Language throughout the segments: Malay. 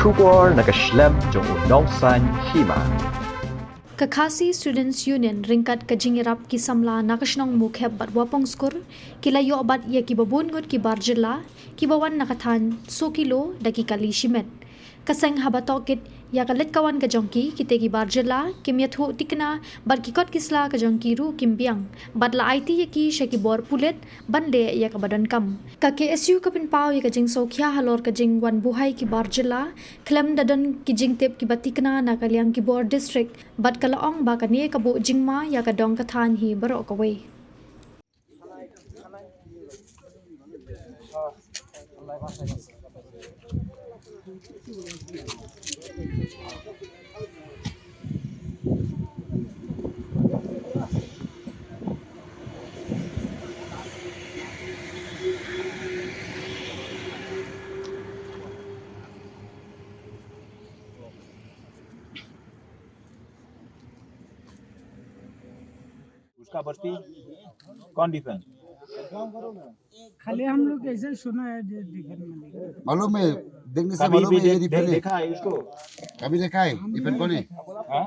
Shubor nakaslem jong unongsan hima. Kakasi Students Union ringkat kajingirap ki samla nakasnong mukheb bat wapong skor kilayo abat ia ki babungot ki barjela ki bawan nakathan so kilo daki kali shimet kaseng habatokit ya kalet kawan ka jongki kite ki barjela kimyathu tikna bat ki kot kisla ka jongki ru kimbiang bat la IT ya ki shaki bor pulet bande ya ka badan kam ka KSU ka pin paw ya ka jing sokhya halor ka jing wan buhai ki barjela klem dadan ki jing tep ki batikna na kalyang ki bor district bat kalaong ba ka ne ka bo jingma ya ka dong ka than hi baro ka we उसका बस्ती कौन डिफेंस खाली हम लोग ऐसे सुना है डिफेंस में मालूम है देखने से कभी मालूम भी है ये डिफेंड है देखा है इसको कभी देखा है डिफेंड कौन है हाँ?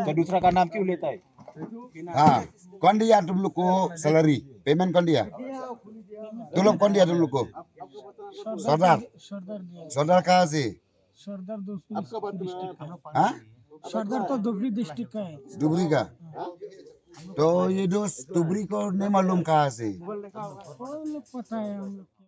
तो दूसरा का नाम क्यों लेता है हाँ कौन दिया तुम लोग को सैलरी पेमेंट कौन दिया तुम लोग कौन दिया तुम लोग को सरदार सरदार दिया सरदार कहाँ से सरदार दूसरी डिस्ट्रिक्ट का हाँ सरदार तो दुबरी डिस्ट्रिक्ट का है डुबरी का तो ये दोस्त डुबरी को नहीं मालूम कहाँ से वो लोग पता है हम लोग